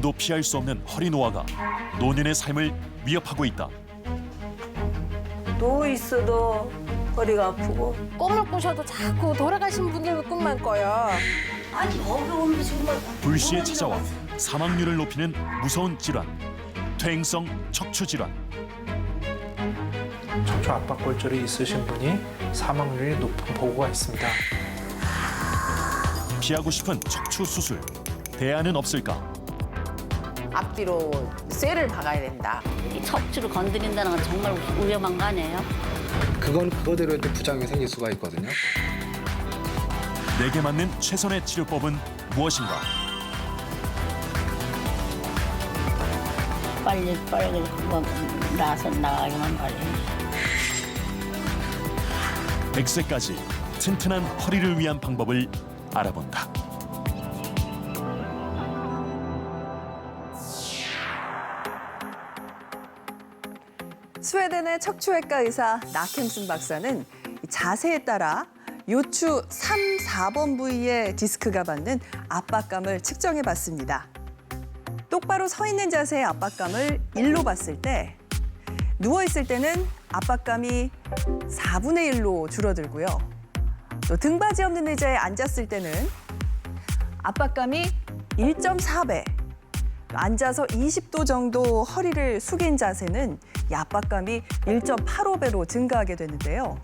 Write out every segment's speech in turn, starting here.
누구도 피할 수 없는 허리 노화가 노년의 삶을 위협하고 있다. 누워 있어도 허리가 아프고. 꿈을 꾸셔도 자꾸 돌아가신 분들 꿈만 꿔요. 아니 어려운데 정말. 불시에 찾아와 사망률을 높이는 무서운 질환, 퇴행성 척추 질환. 척추 압박골절이 있으신 분이 사망률이 높은 보고가 있습니다. 피하고 싶은 척추 수술, 대안은 없을까? 앞뒤로 쇠를 박아야 된다. 이 척추를 건드린다는 건 정말 위험한 거 아니에요? 그건 그거대로 이렇게 부작용이 생길 수가 있거든요. 내게 맞는 최선의 치료법은 무엇인가? 빨리 뭐 나서 나가기만 빨리. 100세까지 튼튼한 허리를 위한 방법을 알아본다. 스웨덴의 척추외과 의사 나켐슨 박사는 자세에 따라 요추 3, 4번 부위의 디스크가 받는 압박감을 측정해 봤습니다. 똑바로 서 있는 자세의 압박감을 1로 봤을 때 누워 있을 때는 압박감이 4분의 1로 줄어들고요. 또 등받이 없는 의자에 앉았을 때는 압박감이 1.4배, 앉아서 20도 정도 허리를 숙인 자세는 이 압박감이 1.85배로 증가하게 되는데요.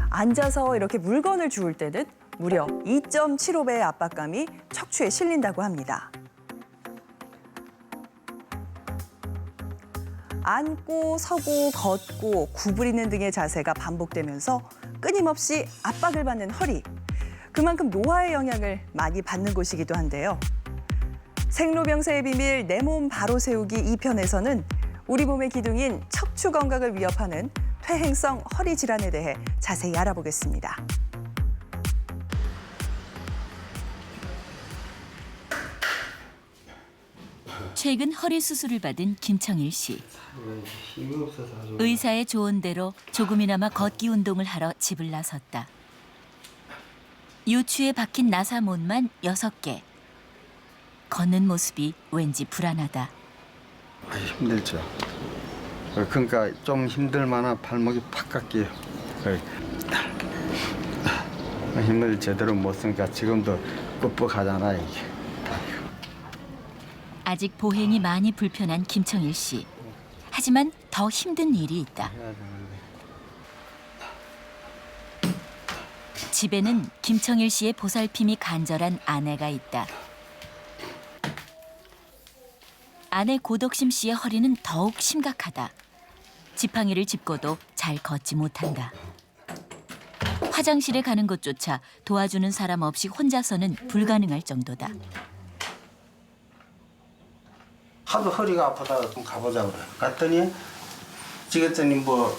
앉아서 이렇게 물건을 주울 때는 무려 2.75배의 압박감이 척추에 실린다고 합니다. 앉고 서고 걷고 구부리는 등의 자세가 반복되면서 끊임없이 압박을 받는 허리. 그만큼 노화의 영향을 많이 받는 곳이기도 한데요. 생로병사의 비밀 내 몸 바로 세우기 2편에서는 우리 몸의 기둥인 척추 건강을 위협하는 퇴행성 허리 질환에 대해 자세히 알아보겠습니다. 최근 허리 수술을 받은 김청일 씨. 의사의 조언대로 조금이나마 걷기 운동을 하러 집을 나섰다. 요추에 박힌 나사못만 6개. 걷는 모습이 왠지 불안하다. 힘들죠. 그러니까 좀 힘들 만한 발목이 팍 깎여요. 힘을 제대로 못 쓰니까 지금도 뻑뻑하잖아 이게. 아직 보행이 많이 불편한 김청일 씨. 하지만 더 힘든 일이 있다. 집에는 김청일 씨의 보살핌이 간절한 아내가 있다. 아내 고덕심 씨의 허리는 더욱 심각하다. 지팡이를 짚고도 잘 걷지 못한다. 화장실에 가는 것조차 도와주는 사람 없이 혼자서는 불가능할 정도다. 하도 허리가 아프다가 좀 가보자 그래. 갔더니 지겠더니 뭐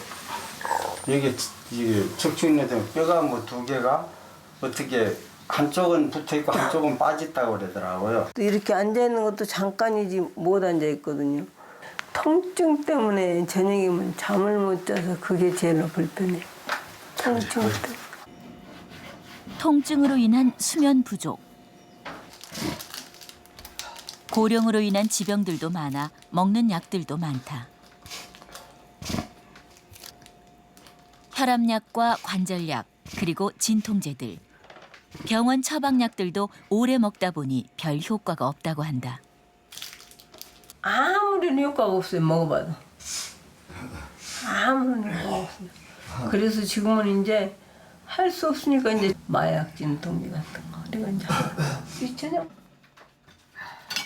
여기 척추 있는 데 뼈가 뭐 2개가 어떻게 한쪽은 붙어 있고 한쪽은 빠졌다고 그러더라고요. 또 이렇게 앉아 있는 것도 잠깐이지 못 앉아 있거든요. 통증 때문에 저녁이면 잠을 못 자서 그게 제일 불편해. 통증 때문에. 통증으로 인한 수면 부족. 고령으로 인한 지병들도 많아 먹는 약들도 많다. 혈압약과 관절약, 그리고 진통제들. 병원 처방약들도 오래 먹다 보니 별 효과가 없다고 한다. 아무런 효과가 없어요, 먹어봐도. 아무런 효과가 없어요. 그래서 지금은 이제 할 수 없으니까 이제 마약 진통제 같은 거. 그리고 이제 있잖아요.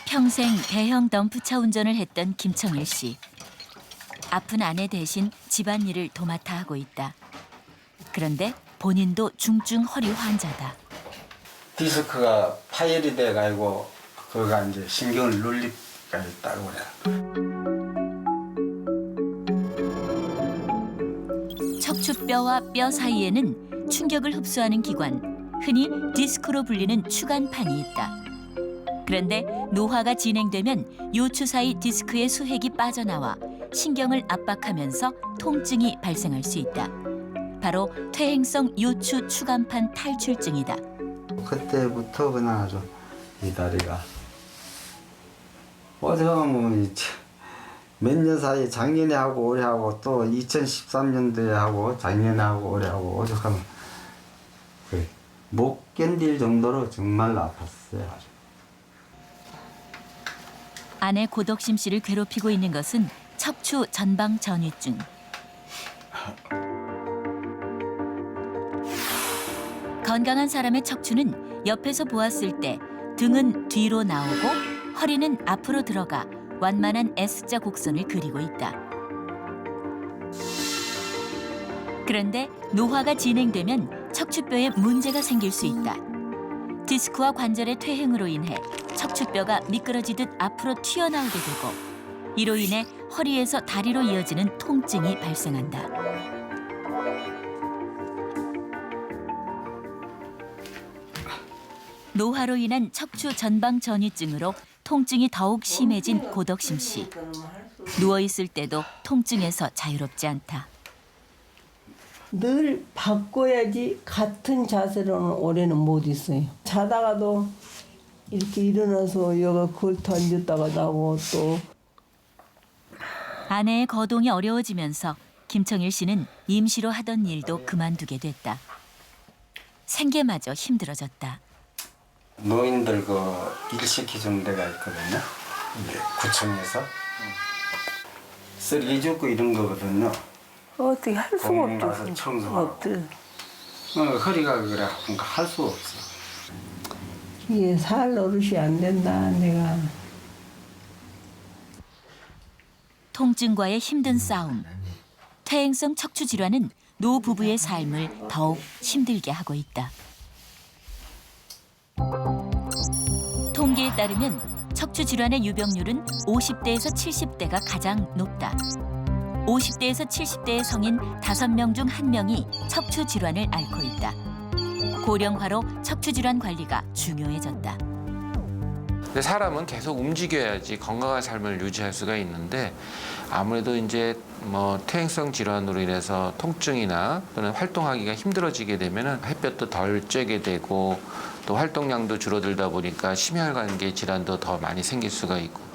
평생 대형 덤프차 운전을 했던 김청일 씨. 아픈 아내 대신 집안일을 도맡아 하고 있다. 그런데 본인도 중증 허리 환자다. 디스크가 파열이 돼가지고 그가 이제 신경을 눌리가 있다고 그래요. 척추뼈와 뼈 사이에는 충격을 흡수하는 기관, 흔히 디스크로 불리는 추간판이 있다. 그런데 노화가 진행되면 요추 사이 디스크의 수핵이 빠져나와 신경을 압박하면서 통증이 발생할 수 있다. 바로 퇴행성 요추 추간판 탈출증이다. 그때부터 그냥 아주 이 다리가 어디 가면 몇 년 사이 작년에 하고 올해 하고 또 2013년도에 하고 작년에 하고 올해 하고 어디 가면 못 견딜 정도로 정말 아팠어요. 아내 고덕심 씨를 괴롭히고 있는 것은 척추 전방 전이증. 건강한 사람의 척추는 옆에서 보았을 때 등은 뒤로 나오고 허리는 앞으로 들어가 완만한 S자 곡선을 그리고 있다. 그런데 노화가 진행되면 척추뼈에 문제가 생길 수 있다. 디스크와 관절의 퇴행으로 인해 척추뼈가 미끄러지듯 앞으로 튀어나오게 되고 이로 인해 허리에서 다리로 이어지는 통증이 발생한다. 노화로 인한 척추 전방 전이증으로 통증이 더욱 심해진 고덕심 씨. 누워 있을 때도 통증에서 자유롭지 않다. 늘 바꿔야지 같은 자세로는 오래는 못 있어요. 자다가도 이렇게 일어나서 여가 걸터 앉았다가 나고 또 아내의 거동이 어려워지면서 김청일 씨는 임시로 하던 일도 그만두게 됐다. 생계마저 힘들어졌다. 노인들 일 시켜주는 데가 있거든요. 구청에서 쓰레기 줍고 이런 거거든요. 어떻게 할 수가 공원 가서 없죠. 청소하고. 허리가 그래 아프니까 할 수가 없어. 이게 살 노릇이 안 된다 내가. 통증과의 힘든 싸움. 퇴행성 척추 질환은 노 부부의 삶을 더욱 힘들게 하고 있다. 통계에 따르면 척추 질환의 유병률은 50대에서 70대가 가장 높다. 50대에서 70대의 성인 5명 중 1명이 척추 질환을 앓고 있다. 고령화로 척추 질환 관리가 중요해졌다. 근데 사람은 계속 움직여야지 건강한 삶을 유지할 수가 있는데 아무래도 이제 퇴행성 질환으로 인해서 통증이나 또는 활동하기가 힘들어지게 되면은 햇볕도 덜 쬐게 되고 또 활동량도 줄어들다 보니까 심혈관계 질환도 더 많이 생길 수가 있고.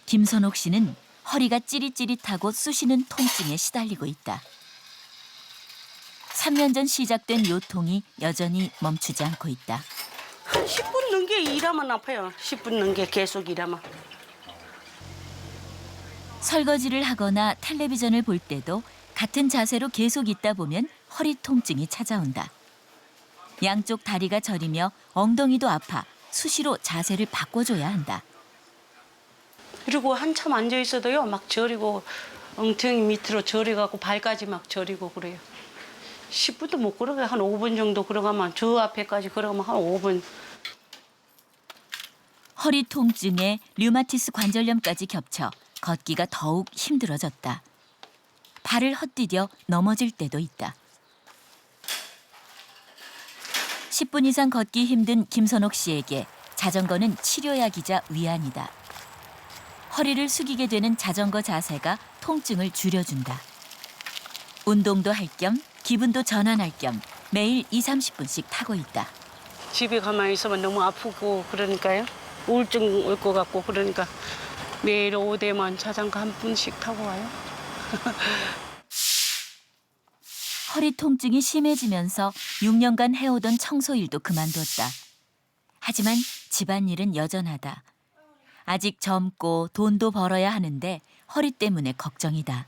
김선옥 씨는 허리가 찌릿찌릿하고 쑤시는 통증에 시달리고 있다. 3년 전 시작된 요통이 여전히 멈추지 않고 있다. 한 10분 넘게 일하면 아파요. 10분 넘게 계속 일하면. 설거지를 하거나 텔레비전을 볼 때도 같은 자세로 계속 있다 보면 허리 통증이 찾아온다. 양쪽 다리가 저리며 엉덩이도 아파 수시로 자세를 바꿔줘야 한다. 그리고 한참 앉아 있어도요, 막 저리고 엉덩이 밑으로 저리가고 발까지 막 저리고 그래요. 10분도 못 걸어가요. 한 5분 정도 걸어가면 저 앞에까지 걸어가면 한 5분. 허리 통증에 류마티스 관절염까지 겹쳐 걷기가 더욱 힘들어졌다. 발을 헛디뎌 넘어질 때도 있다. 10분 이상 걷기 힘든 김선옥 씨에게 자전거는 치료약이자 위안이다. 허리를 숙이게 되는 자전거 자세가 통증을 줄여준다. 운동도 할 겸 기분도 전환할 겸 매일 20-30분씩 타고 있다. 집에 가만히 있으면 너무 아프고 그러니까요. 우울증 올 것 같고 그러니까 매일 오대만 자전거 한 분씩 타고 와요. 허리 통증이 심해지면서 6년간 해오던 청소 일도 그만뒀다. 하지만 집안일은 여전하다. 아직 젊고 돈도 벌어야 하는데 허리 때문에 걱정이다.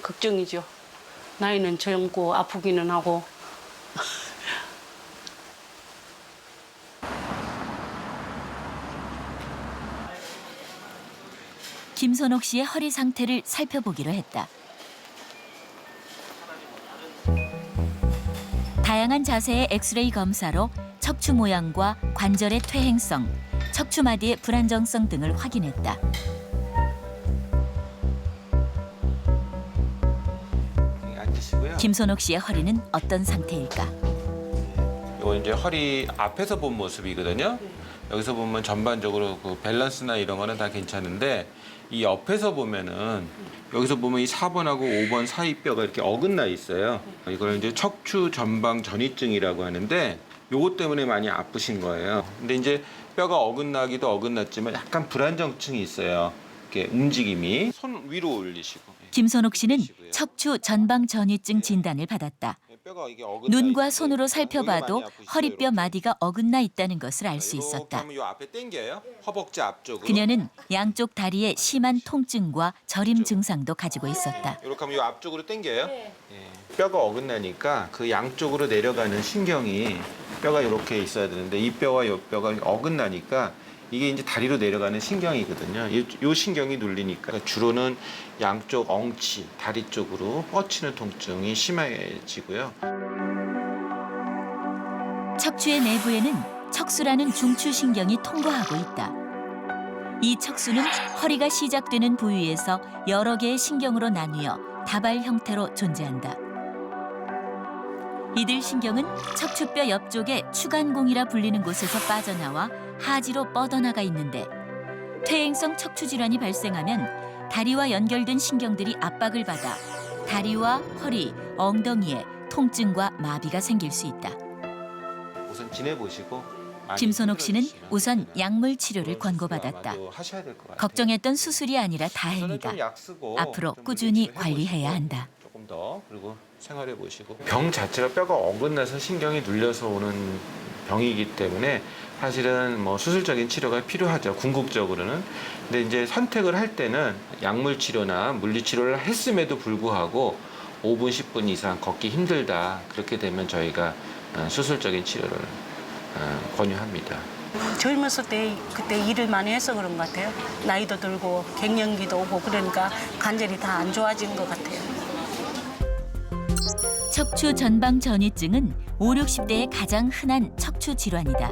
걱정이죠. 나이는 젊고 아프기는 하고. 김선옥 씨의 허리 상태를 살펴보기로 했다. 다양한 자세의 엑스레이 검사로 척추 모양과 관절의 퇴행성, 척추 마디의 불안정성 등을 확인했다. 앉으시고요. 김선옥 씨의 허리는 어떤 상태일까? 이거 이제 허리 앞에서 본 모습이거든요. 여기서 보면 전반적으로 그 밸런스나 이런 거는 다 괜찮은데 이 옆에서 보면은 여기서 보면 이 4번하고 5번 사이 뼈가 이렇게 어긋나 있어요. 이걸 이제 척추 전방 전이증이라고 하는데 요것 때문에 많이 아프신 거예요. 근데 이제 뼈가 어긋나기도 어긋났지만 약간 불안정증이 있어요. 이렇게 움직임이. 손 위로 올리시고. 김선옥 씨는 척추 전방 전이증 진단을 받았다. 뼈가 이게 어긋나 눈과 있는데 손으로 살펴봐도 여기가 많이 아프시죠, 허리뼈 이렇게. 마디가 어긋나 있다는 것을 알 수 이렇게 있었다. 하면 요 앞에 당겨요. 허벅지 앞쪽으로. 그녀는 양쪽 다리에 심한 통증과 저림 증상도 가지고 있었다. 이렇게 하면 요 앞쪽으로 당겨요. 예. 뼈가 어긋나니까 그 양쪽으로 내려가는 신경이 뼈가 이렇게 있어야 되는데 이 뼈와 이 뼈가 어긋나니까 이게 이제 다리로 내려가는 신경이거든요. 이 신경이 눌리니까 주로는 양쪽 엉치, 다리 쪽으로 뻗치는 통증이 심해지고요. 척추의 내부에는 척수라는 중추신경이 통과하고 있다. 이 척수는 허리가 시작되는 부위에서 여러 개의 신경으로 나뉘어 다발 형태로 존재한다. 이들 신경은 척추뼈 옆쪽에 추간공이라 불리는 곳에서 빠져나와 하지로 뻗어나가 있는데 퇴행성 척추 질환이 발생하면 다리와 연결된 신경들이 압박을 받아 다리와 허리, 엉덩이에 통증과 마비가 생길 수 있다. 우선 지내보시고 김선옥 씨는 우선 약물 치료를 권고받았다. 하셔야 될 것 같아요. 걱정했던 수술이 아니라 우선은 다행이다. 좀 약 쓰고 앞으로 좀 꾸준히 물리치료 관리해야 해보시고 한다. 조금 더 그리고 생활해 보시고 병 자체가 뼈가 어긋나서 신경이 눌려서 오는 병이기 때문에 사실은 뭐 수술적인 치료가 필요하죠. 궁극적으로는. 근데 이제 선택을 할 때는 약물 치료나 물리 치료를 했음에도 불구하고 5분, 10분 이상 걷기 힘들다. 그렇게 되면 저희가 수술적인 치료를 권유합니다. 젊었을 때 그때 일을 많이 해서 그런 것 같아요. 나이도 들고 갱년기도 오고 그러니까 관절이 다 안 좋아진 것 같아요. 척추 전방 전이증은 5, 60대의 가장 흔한 척추 질환이다.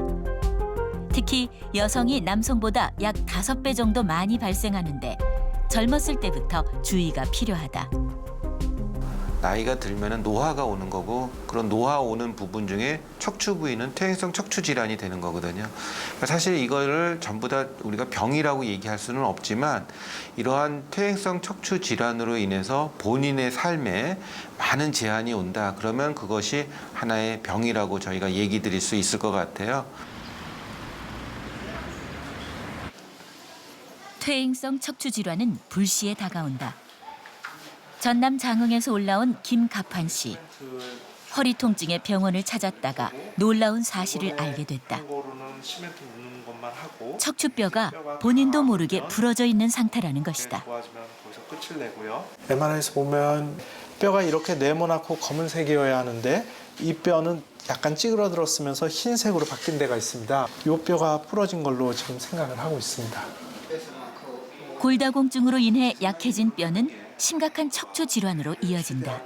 특히 여성이 남성보다 약 5배 정도 많이 발생하는데 젊었을 때부터 주의가 필요하다. 나이가 들면은 노화가 오는 거고 그런 노화 오는 부분 중에 척추 부위는 퇴행성 척추 질환이 되는 거거든요. 그러니까 사실 이거를 전부 다 우리가 병이라고 얘기할 수는 없지만 이러한 퇴행성 척추 질환으로 인해서 본인의 삶에 많은 제한이 온다. 그러면 그것이 하나의 병이라고 저희가 얘기 드릴 수 있을 것 같아요. 퇴행성 척추 질환은 불시에 다가온다. 전남 장흥에서 올라온 김갑환 씨. 허리 통증에 병원을 찾았다가 놀라운 사실을 알게 됐다. 척추뼈가 본인도 모르게 부러져 있는 상태라는 것이다. MRI에서 보면 뼈가 이렇게 네모나고 검은색이어야 하는데 이 뼈는 약간 찌그러들었으면서 흰색으로 바뀐 데가 있습니다. 이 뼈가 부러진 걸로 지금 생각을 하고 있습니다. 골다공증으로 인해 약해진 뼈는 심각한 척추 질환으로 이어진다.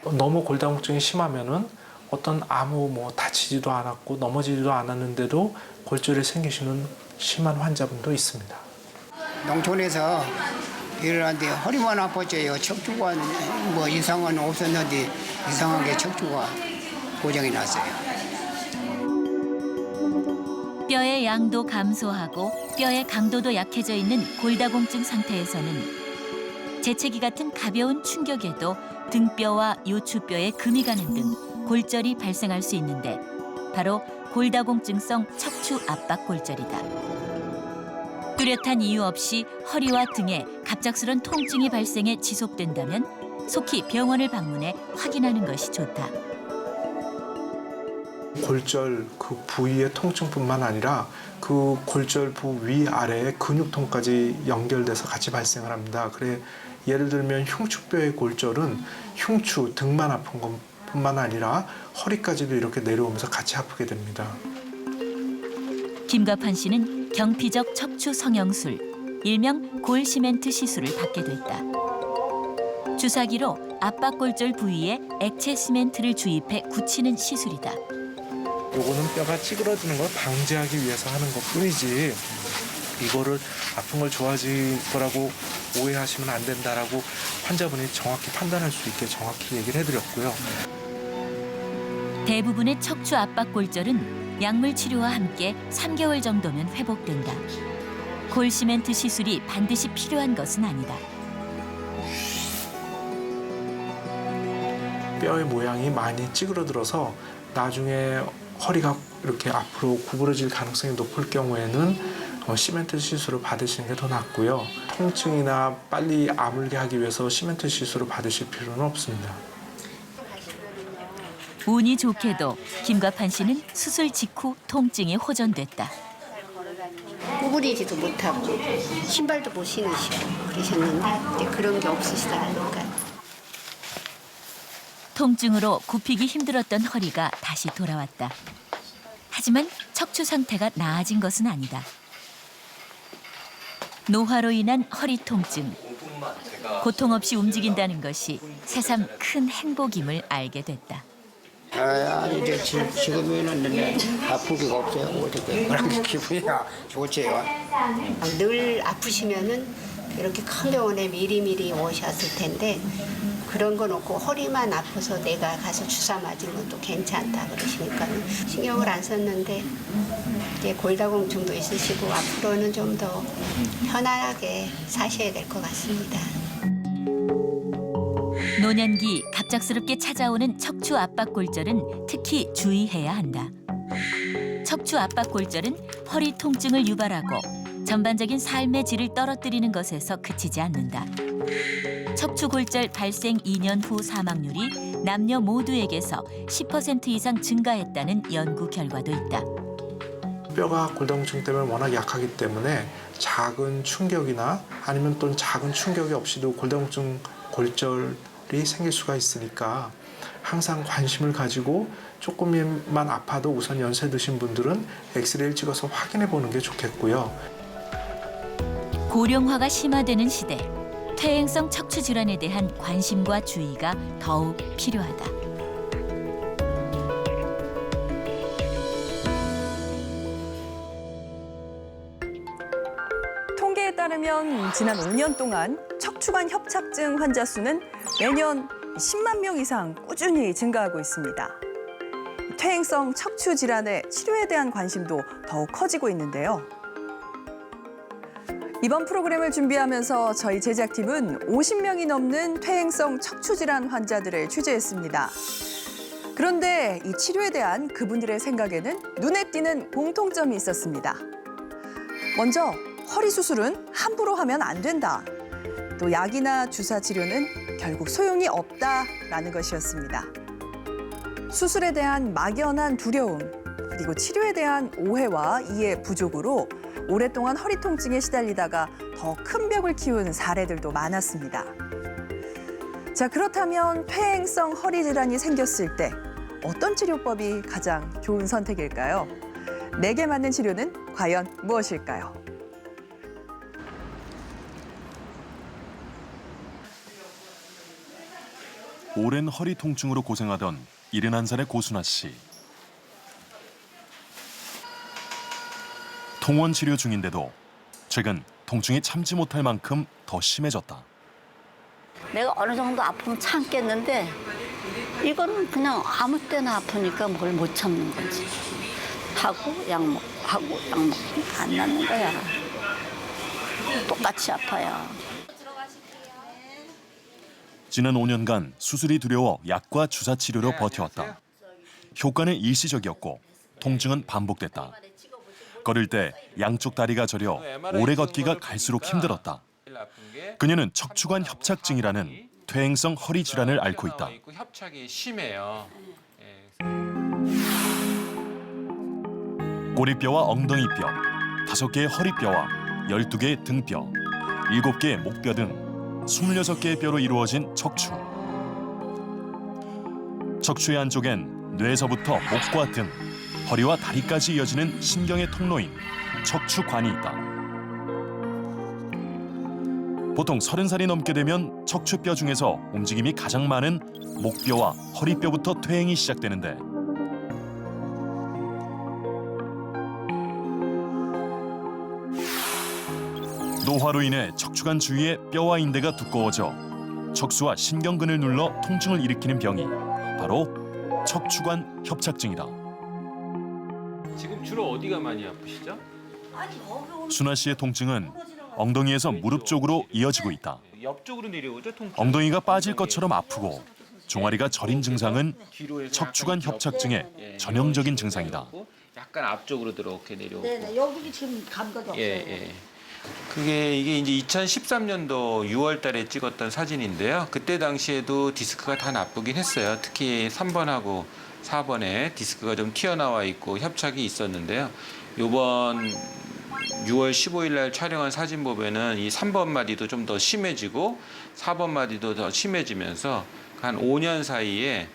너무 골다공증이 심하면은 어떤 아무 다치지도 않았고 넘어지지도 않았는데도 골절이 생기시는 심한 환자분도 있습니다. 농촌에서 일을 하는데 허리만 아팠죠. 척추가 이상은 없었는데 이상하게 척추가 고장이 났어요. 뼈의 양도 감소하고 뼈의 강도도 약해져 있는 골다공증 상태에서는 재채기 같은 가벼운 충격에도 등뼈와 요추뼈에 금이 가는 등 골절이 발생할 수 있는데 바로 골다공증성 척추 압박 골절이다. 뚜렷한 이유 없이 허리와 등에 갑작스런 통증이 발생해 지속된다면 속히 병원을 방문해 확인하는 것이 좋다. 골절 그 부위의 통증뿐만 아니라 그 골절 부 위아래의 근육통까지 연결돼서 같이 발생을 합니다. 그래 예를 들면 흉추뼈의 골절은 흉추 등만 아픈 것뿐만 아니라 허리까지도 이렇게 내려오면서 같이 아프게 됩니다. 김갑환 씨는 경피적 척추 성형술, 일명 골시멘트 시술을 받게 됐다. 주사기로 압박골절 부위에 액체 시멘트를 주입해 굳히는 시술이다. 요거는 뼈가 찌그러지는 걸 방지하기 위해서 하는 것뿐이지 이거를 아픈 걸 좋아질 거라고 오해하시면 안 된다라고 환자분이 정확히 판단할 수 있게 정확히 얘기를 해드렸고요. 대부분의 척추 압박골절은 약물 치료와 함께 3개월 정도면 회복된다. 골시멘트 시술이 반드시 필요한 것은 아니다. 뼈의 모양이 많이 찌그러들어서 나중에 허리가 이렇게 앞으로 구부러질 가능성이 높을 경우에는 시멘트 시술을 받으시는 게 더 낫고요. 통증이나 빨리 아물게 하기 위해서 시멘트 시술을 받으실 필요는 없습니다. 운이 좋게도 김갑한 씨는 수술 직후 통증이 호전됐다. 구부리지도 못하고 신발도 못 신으시고 그러셨는데 이제 그런 게 없으시다니까. 통증으로 굽히기 힘들었던 허리가 다시 돌아왔다. 하지만 척추 상태가 나아진 것은 아니다. 노화로 인한 허리 통증. 고통 없이 움직인다는 것이 새삼 큰 행복임을 알게 됐다. 이제 지금에는 아프기가 없어요. 어떻게 그런 기분이야 좋지요. 늘 아프시면은 이렇게 큰 병원에 미리미리 오셨을 텐데 그런 건 없고 허리만 아파서 내가 가서 주사 맞은 것도 괜찮다 그러시니까 신경을 안 썼는데 이제 골다공증도 있으시고 앞으로는 좀 더 편안하게 사셔야 될 것 같습니다. 노년기 갑작스럽게 찾아오는 척추 압박 골절은 특히 주의해야 한다. 척추 압박 골절은 허리 통증을 유발하고 전반적인 삶의 질을 떨어뜨리는 것에서 그치지 않는다. 척추 골절 발생 2년 후 사망률이 남녀 모두에게서 10% 이상 증가했다는 연구 결과도 있다. 뼈가 골다공증 때문에 워낙 약하기 때문에 작은 충격이나 아니면 또 작은 충격이 없이도 골다공증 골절이 생길 수가 있으니까 항상 관심을 가지고 조금만 아파도 우선 연세 드신 분들은 엑스레이를 찍어서 확인해 보는 게 좋겠고요. 고령화가 심화되는 시대, 퇴행성 척추 질환에 대한 관심과 주의가 더욱 필요하다. 통계에 따르면 지난 5년 동안 척추관 협착증 환자 수는 매년 10만 명 이상 꾸준히 증가하고 있습니다. 퇴행성 척추 질환의 치료에 대한 관심도 더욱 커지고 있는데요. 이번 프로그램을 준비하면서 저희 제작팀은 50명이 넘는 퇴행성 척추 질환 환자들을 취재했습니다. 그런데 이 치료에 대한 그분들의 생각에는 눈에 띄는 공통점이 있었습니다. 먼저 허리 수술은 함부로 하면 안 된다. 또 약이나 주사 치료는 결국 소용이 없다라는 것이었습니다. 수술에 대한 막연한 두려움, 그리고 치료에 대한 오해와 이해 부족으로 오랫동안 허리 통증에 시달리다가 더 큰 벽을 키운 사례들도 많았습니다. 자, 그렇다면 퇴행성 허리 질환이 생겼을 때 어떤 치료법이 가장 좋은 선택일까요? 내게 맞는 치료는 과연 무엇일까요? 오랜 허리 통증으로 고생하던 71살의 고순아 씨. 통원 치료 중인데도 최근 통증이 참지 못할 만큼 더 심해졌다. 내가 어느 정도 아프면 참겠는데 이거는 그냥 아무 때나 아프니까 뭘 못 참는 거지. 하고 약 먹으면 안 낫는 거야. 똑같이 아파요. 지난 5년간 수술이 두려워 약과 주사 치료로 버텨왔다. 효과는 일시적이었고 통증은 반복됐다. 걸을 때 양쪽 다리가 저려 오래 걷기가 갈수록 힘들었다. 그녀는 척추관 협착증이라는 퇴행성 허리 질환을 앓고 있다. 협착이 심해요. 꼬리뼈와 엉덩이뼈, 5개의 허리뼈와 12개의 등뼈, 7개의 목뼈 등 26개의 뼈로 이루어진 척추. 척추의 안쪽엔 뇌에서부터 목과 등, 허리와 다리까지 이어지는 신경의 통로인 척추관이 있다. 보통 30살이 넘게 되면 척추뼈 중에서 움직임이 가장 많은 목뼈와 허리뼈부터 퇴행이 시작되는데 노화로 인해 척추관 주위의 뼈와 인대가 두꺼워져 척수와 신경근을 눌러 통증을 일으키는 병이 바로 척추관 협착증이다. 지금 주로 어디가 많이 아프시죠? 순아 씨의 통증은 엉덩이에서 무릎 쪽으로 이어지고 있다. 옆쪽으로 내려오죠, 통증. 엉덩이가 빠질 것처럼 아프고 종아리가 저린 증상은 척추관 협착증의 전형적인 증상이다. 약간 앞쪽으로 이렇게 내려오고. 네네, 여기 지금 감각이 없어요. 예. 이게 이제 2013년도 6월달에 찍었던 사진인데요. 그때 당시에도 디스크가 다 나쁘긴 했어요. 특히 3번하고 4번에 디스크가 좀 튀어나와 있고 협착이 있었는데요. 이번 6월 15일 날 촬영한 사진 보면은 이 3번 마디도 좀 더 심해지고 4번 마디도 더 심해지면서 한 5년 사이에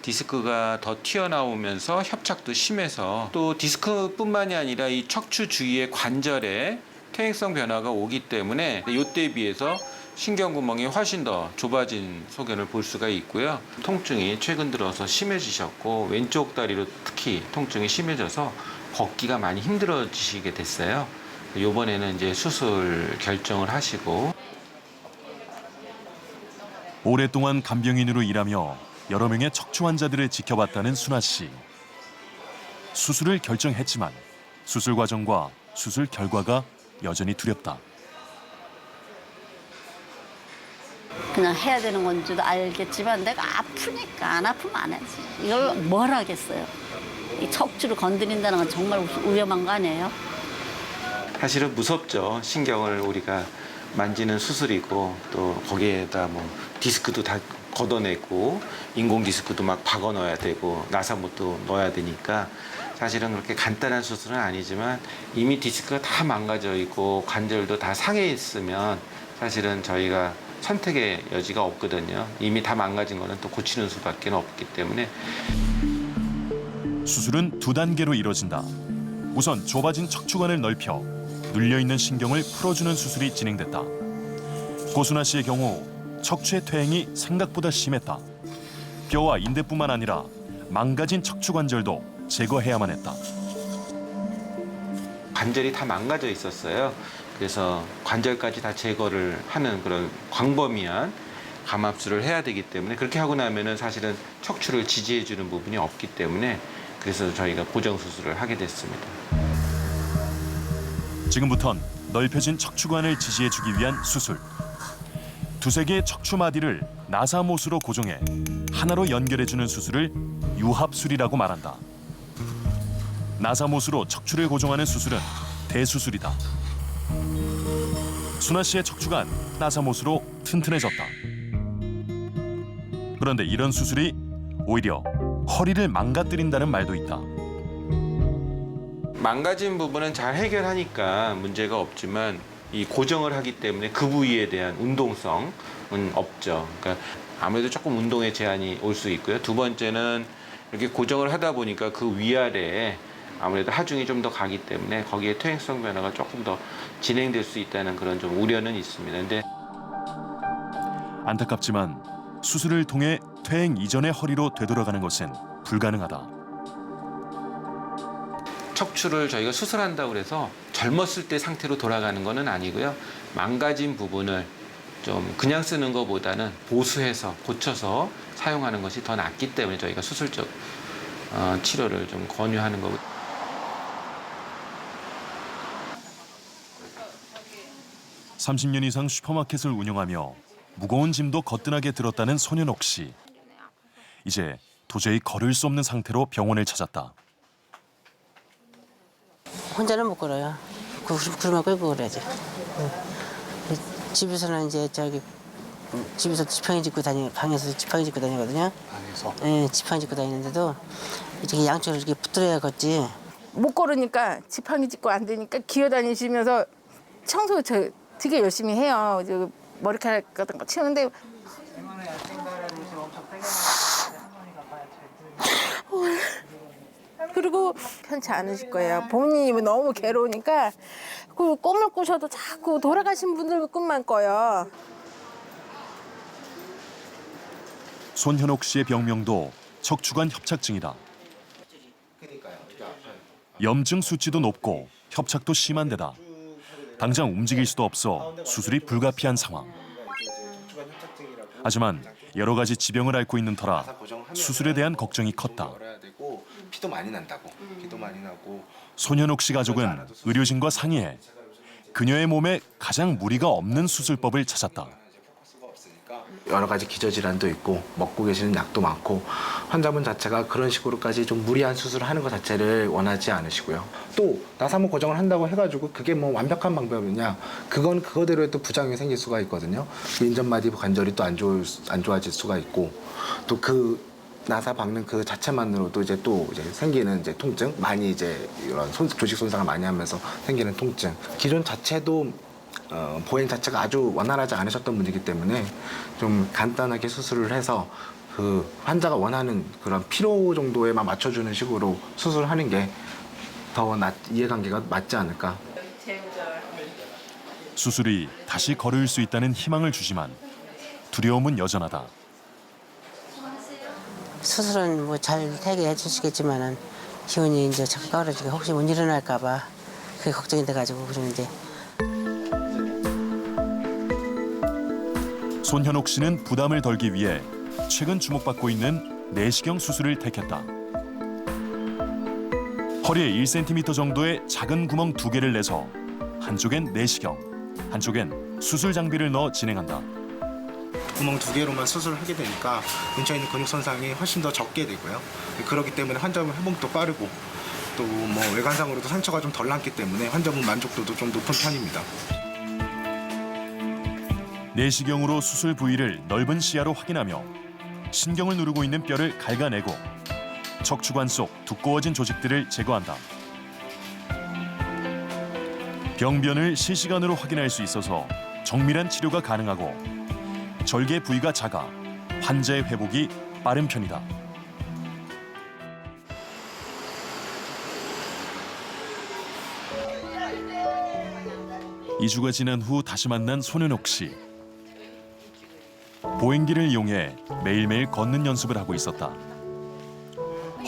디스크가 더 튀어나오면서 협착도 심해서 또 디스크뿐만이 아니라 이 척추 주위의 관절에 퇴행성 변화가 오기 때문에 이때 비해서 신경구멍이 훨씬 더 좁아진 소견을 볼 수가 있고요. 통증이 최근 들어서 심해지셨고 왼쪽 다리로 특히 통증이 심해져서 걷기가 많이 힘들어지시게 됐어요. 이번에는 이제 수술 결정을 하시고 오랫동안 간병인으로 일하며 여러 명의 척추 환자들을 지켜봤다는 순아 씨. 수술을 결정했지만 수술 과정과 수술 결과가 여전히 두렵다. 그냥 해야 되는 건 줄도 알겠지만 내가 아프니까 안 아프면 안 하지. 이걸 뭘 하겠어요. 이 척추를 건드린다는 건 정말 위험한 거 아니에요? 사실은 무섭죠. 신경을 우리가 만지는 수술이고 또 거기에다 뭐 디스크도 다 걷어내고 인공 디스크도 막 박아 넣어야 되고 나사못도 넣어야 되니까 사실은 그렇게 간단한 수술은 아니지만 이미 디스크가 다 망가져 있고 관절도 다 상해 있으면 사실은 저희가 선택의 여지가 없거든요. 이미 다 망가진 거는 또 고치는 수밖에 없기 때문에 수술은 2단계로 이뤄진다. 우선 좁아진 척추관을 넓혀 눌려있는 신경을 풀어주는 수술이 진행됐다. 고순아 씨의 경우 척추의 퇴행이 생각보다 심했다. 뼈와 인대뿐만 아니라 망가진 척추관절도 제거해야만 했다. 관절이 다 망가져 있었어요. 그래서 관절까지 다 제거를 하는 그런 광범위한 감압술을 해야 되기 때문에 그렇게 하고 나면은 사실은 척추를 지지해주는 부분이 없기 때문에 그래서 저희가 고정 수술을 하게 됐습니다. 지금부턴 넓혀진 척추관을 지지해주기 위한 수술. 2-3개의 척추 마디를 나사못으로 고정해 하나로 연결해주는 수술을 유합술이라고 말한다. 나사못으로 척추를 고정하는 수술은 대수술이다. 순아 씨의 척추관 나사못으로 튼튼해졌다. 그런데 이런 수술이 오히려 허리를 망가뜨린다는 말도 있다. 망가진 부분은 잘 해결하니까 문제가 없지만 이 고정을 하기 때문에 그 부위에 대한 운동성은 없죠. 그러니까 아무래도 조금 운동에 제한이 올 수 있고요. 2번째는 이렇게 고정을 하다 보니까 그 위아래에 아무래도 하중이 좀 더 가기 때문에 거기에 퇴행성 변화가 조금 더 진행될 수 있다는 그런 좀 우려는 있습니다. 근데 안타깝지만 수술을 통해 퇴행 이전의 허리로 되돌아가는 것은 불가능하다. 척추를 저희가 수술한다고 해서 젊었을 때 상태로 돌아가는 것은 아니고요. 망가진 부분을 좀 그냥 쓰는 것보다는 보수해서 고쳐서 사용하는 것이 더 낫기 때문에 저희가 수술적 치료를 좀 권유하는 거고. (30년) 이상 슈퍼마켓을 운영하며 무거운 짐도 거뜬하게 들었다는 손현옥 씨. 이제 도저히 걸을 수 없는 상태로 병원을 찾았다. 혼자는 못 걸어요. 그러면 끌고 그래야지. 집에서는 이제 집에서 지팡이 짚고 방에서 지팡이 짚고 다니거든요. 방에서? 네, 지팡이 짚고 다니는데도 이렇게 양쪽으로 이렇게 붙들어야 걷지. 못 걸으니까 지팡이 짚고 안 되니까 기어다니시면서 청소 되게 열심히 해요. 머리카락 같은 거 치우는데 그리고 편치 않으실 거예요. 본인이 너무 괴로우니까 그 꿈을 꾸셔도 자꾸 돌아가신 분들 꿈만 꿔요. 손현옥 씨의 병명도 척추관 협착증이다. 염증 수치도 높고 협착도 심한 데다 당장 움직일 수도 없어 수술이 불가피한 상황. 하지만 여러 가지 지병을 앓고 있는 터라 수술에 대한 걱정이 컸다. 피도 많이 난다고. 피도 많이 나고. 손현옥 씨 가족은 의료진과 상의해 그녀의 몸에 가장 무리가 없는 수술법을 찾았다. 여러 가지 기저질환도 있고 먹고 계시는 약도 많고 환자분 자체가 그런 식으로까지 좀 무리한 수술을 하는 것 자체를 원하지 않으시고요. 또 나사모 고정을 한다고 해가지고 그게 뭐 완벽한 방법이냐? 그건 그거대로의 또 부작용이 생길 수가 있거든요. 인전마디 관절이 또 안 좋아질 수가 있고 또 그 나사 박는 그 자체만으로도 이제 또 이제 생기는 이제 통증, 많이 이제 이런 조직 손상을 많이 하면서 생기는 통증. 기존 자체도 보행 자체가 아주 원활하지 않으셨던 분이기 때문에 좀 간단하게 수술을 해서 그 환자가 원하는 그런 피로 정도에만 맞춰주는 식으로 수술하는 게 더 이해관계가 맞지 않을까. 수술이 다시 걸을 수 있다는 희망을 주지만 두려움은 여전하다. 수술은 뭐 잘 되게 해주시겠지만은 기운이 이제 자꾸 떨어지고 혹시 못 일어날까봐 그게 걱정이 돼가지고 그러는데. 손현옥 씨는 부담을 덜기 위해 최근 주목받고 있는 내시경 수술을 택했다. 허리에 1cm 정도의 작은 구멍 2개를 내서 한쪽엔 내시경, 한쪽엔 수술 장비를 넣어 진행한다. 구멍 2개로만 수술을 하게 되니까 근처에 있는 근육 손상이 훨씬 더 적게 되고요. 그렇기 때문에 환자분 회복도 빠르고 또 뭐 외관상으로도 상처가 좀 덜 났기 때문에 환자분 만족도도 좀 높은 편입니다. 내시경으로 수술 부위를 넓은 시야로 확인하며 신경을 누르고 있는 뼈를 갉아내고 척추관 속 두꺼워진 조직들을 제거한다. 병변을 실시간으로 확인할 수 있어서 정밀한 치료가 가능하고 절개 부위가 작아 환자의 회복이 빠른 편이다. (2주가) 지난 후 다시 만난 손현옥 씨. 보행기를 이용해 매일매일 걷는 연습을 하고 있었다.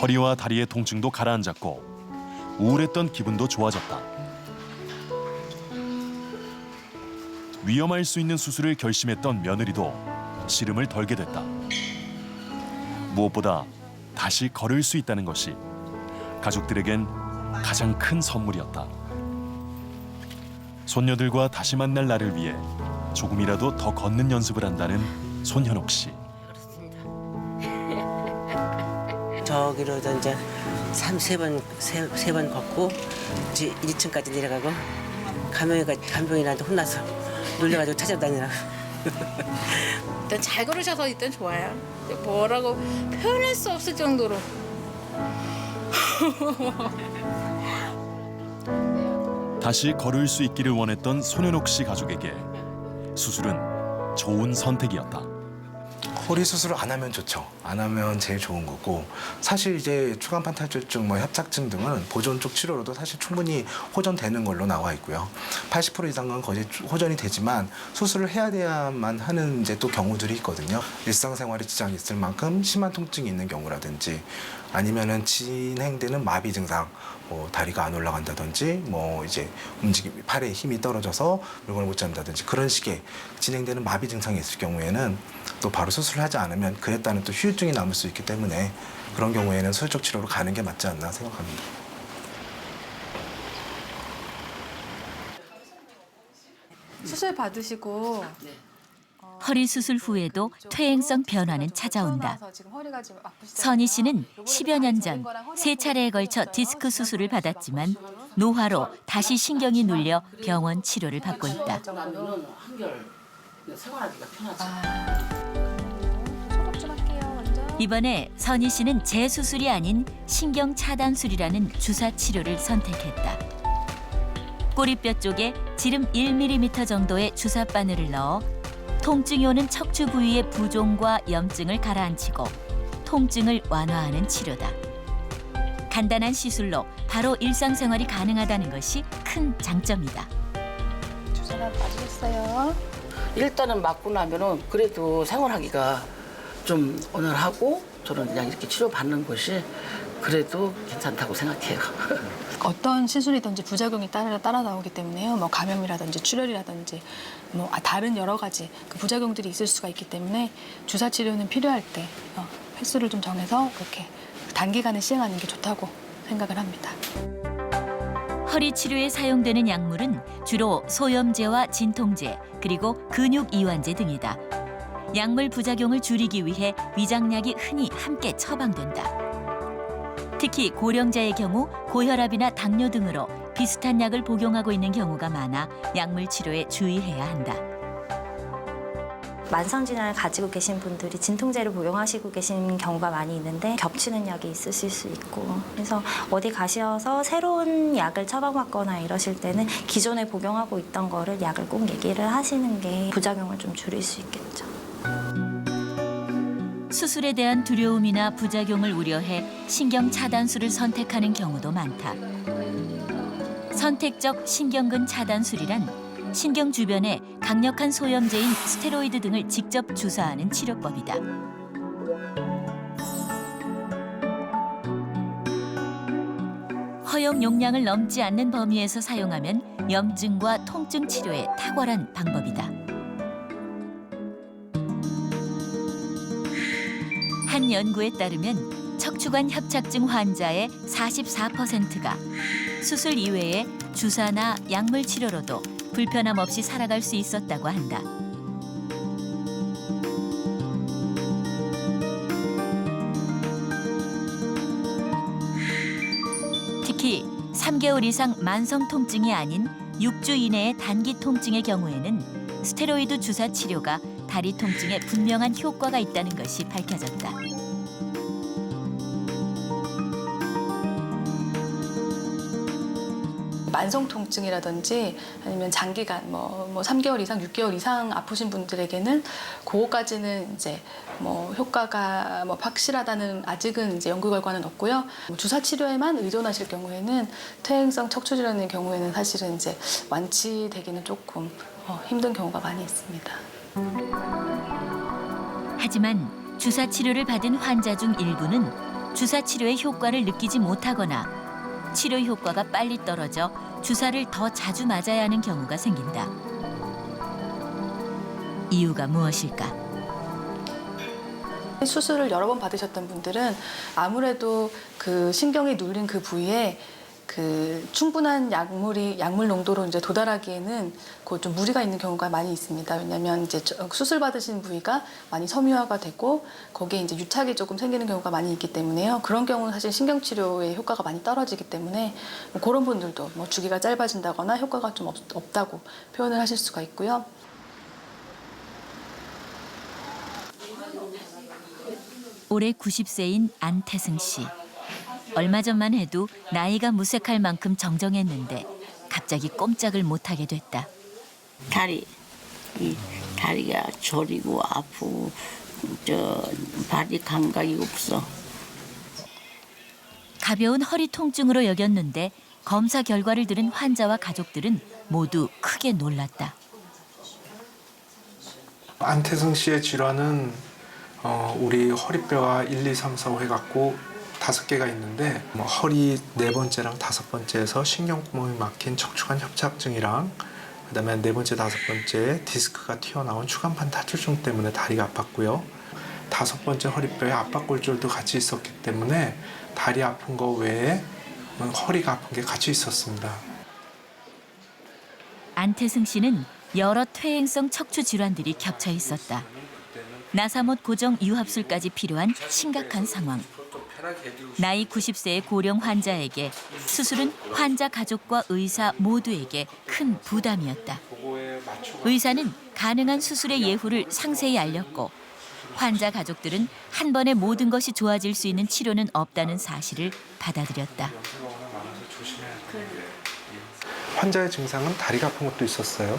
허리와 다리의 통증도 가라앉았고 우울했던 기분도 좋아졌다. 위험할 수 있는 수술을 결심했던 며느리도 시름을 덜게 됐다. 무엇보다 다시 걸을 수 있다는 것이 가족들에겐 가장 큰 선물이었다. 손녀들과 다시 만날 날을 위해 조금이라도 더 걷는 연습을 한다는 손현옥 씨. 저기로도 이제 세 번 걷고 이제 1층까지 내려가고 간병이한테 혼나서 놀려가지고 찾아다니라고. 일단 잘 걸으셔서 일단 좋아요. 뭐라고 표현할 수 없을 정도로. 다시 걸을 수 있기를 원했던 손현옥 씨 가족에게 수술은 좋은 선택이었다. 허리 수술을 안 하면 좋죠. 안 하면 제일 좋은 거고 사실 이제 추간판 탈출증, 협착증 등은 보존 쪽 치료로도 사실 충분히 호전되는 걸로 나와 있고요. 80% 이상은 거의 호전이 되지만 수술을 해야만 하는 이제 또 경우들이 있거든요. 일상생활에 지장이 있을 만큼 심한 통증이 있는 경우라든지 아니면은 진행되는 마비 증상, 다리가 안 올라간다든지 이제 팔에 힘이 떨어져서 물건을 못 잡는다든지 그런 식의 진행되는 마비 증상이 있을 경우에는 또 바로 수술을 하지 않으면 그에 따른 또 후유증이 남을 수 있기 때문에 그런 경우에는 수술적 치료로 가는 게 맞지 않나 생각합니다. 수술 받으시고 허리 수술 후에도 퇴행성 변화는 찾아온다. 선희 씨는 10여 년 전 3차례에 걸쳐 디스크 수술을 받았지만 노화로 다시 신경이 눌려 병원 치료를 받고 있다. 이번에 선희 씨는 재수술이 아닌 신경 차단술이라는 주사 치료를 선택했다. 꼬리뼈 쪽에 지름 1mm 정도의 주사 바늘을 넣어 통증이 오는 척추 부위의 부종과 염증을 가라앉히고 통증을 완화하는 치료다. 간단한 시술로 바로 일상생활이 가능하다는 것이 큰 장점이다. 주사가 맞으셨어요? 일단은 맞고 나면은 그래도 생활하기가 좀 원활하고 저는 그냥 이렇게 치료받는 것이 그래도 괜찮다고 생각해요. 어떤 시술이든지 부작용이 따라 나오기 때문에요. 뭐 감염이라든지 출혈이라든지 다른 여러 가지 그 부작용들이 있을 수가 있기 때문에 주사 치료는 필요할 때 횟수를 좀 정해서 이렇게 단기간에 시행하는 게 좋다고 생각을 합니다. 허리 치료에 사용되는 약물은 주로 소염제와 진통제, 그리고 근육 이완제 등이다. 약물 부작용을 줄이기 위해 위장약이 흔히 함께 처방된다. 특히 고령자의 경우 고혈압이나 당뇨 등으로 비슷한 약을 복용하고 있는 경우가 많아 약물 치료에 주의해야 한다. 만성질환을 가지고 계신 분들이 진통제를 복용하시고 계신 경우가 많이 있는데 겹치는 약이 있으실 수 있고, 그래서 어디 가셔서 새로운 약을 처방받거나 이러실 때는 기존에 복용하고 있던 거를 약을 꼭 얘기를 하시는 게 부작용을 좀 줄일 수 있겠죠. 수술에 대한 두려움이나 부작용을 우려해 신경 차단술을 선택하는 경우도 많다. 선택적 신경근 차단술이란 신경 주변에 강력한 소염제인 스테로이드 등을 직접 주사하는 치료법이다. 허용 용량을 넘지 않는 범위에서 사용하면 염증과 통증 치료에 탁월한 방법이다. 한 연구에 따르면 척추관 협착증 환자의 44%가 수술 이외에 주사나 약물 치료로도 불편함 없이 살아갈 수 있었다고 한다. 특히 3개월 이상 만성 통증이 아닌 6주 이내의 단기 통증의 경우에는 스테로이드 주사 치료가 다리 통증에 분명한 효과가 있다는 것이 밝혀졌다. 만성 통증이라든지 아니면 장기간 뭐 3개월 이상, 6개월 이상 아프신 분들에게는 그거까지는 이제 뭐 효과가 뭐 확실하다는 아직은 이제 연구 결과는 없고요. 주사 치료에만 의존하실 경우에는 퇴행성 척추 질환의 경우에는 사실은 이제 완치되기는 조금 힘든 경우가 많이 있습니다. 하지만 주사 치료를 받은 환자 중 일부는 주사 치료의 효과를 느끼지 못하거나 치료 효과가 빨리 떨어져 주사를 더 자주 맞아야 하는 경우가 생긴다. 이유가 무엇일까? 수술을 여러 번 받으셨던 분들은 아무래도 그 신경이 눌린 그 부위에 그 충분한 약물 농도로 이제 도달하기에는 그 좀 무리가 있는 경우가 많이 있습니다. 왜냐하면 이제 수술 받으신 부위가 많이 섬유화가 되고 거기에 이제 유착이 조금 생기는 경우가 많이 있기 때문에요. 그런 경우는 사실 신경 치료의 효과가 많이 떨어지기 때문에 뭐 그런 분들도 뭐 주기가 짧아진다거나 효과가 좀 없다고 표현을 하실 수가 있고요. 올해 90세인 안태승 씨. 얼마 전만 해도 나이가 무색할 만큼 정정했는데 갑자기 꼼짝을 못하게 됐다. 다리가 저리고 아프고 발이 감각이 없어. 가벼운 허리 통증으로 여겼는데 검사 결과를 들은 환자와 가족들은 모두 크게 놀랐다. 안태승 씨의 질환은 우리 허리뼈가 1, 2, 3, 4, 5 해갖고 5개가 있는데 허리 4번째랑 5번째에서 신경구멍이 막힌 척추관 협착증이랑 그다음에 4번째, 5번째 디스크가 튀어나온 추간판 탈출증 때문에 다리가 아팠고요. 5번째 허리뼈에 압박골절도 같이 있었기 때문에 다리 아픈 거 외에 허리가 아픈 게 같이 있었습니다. 안태승 씨는 여러 퇴행성 척추 질환들이 겹쳐 있었다. 나사못 고정 유합술까지 필요한 심각한 상황. 나이 90세의 고령 환자에게 수술은 환자 가족과 의사 모두에게 큰 부담이었다. 의사는 가능한 수술의 예후를 상세히 알렸고 환자 가족들은 한 번에 모든 것이 좋아질 수 있는 치료는 없다는 사실을 받아들였다. 환자의 증상은 다리가 아픈 것도 있었어요.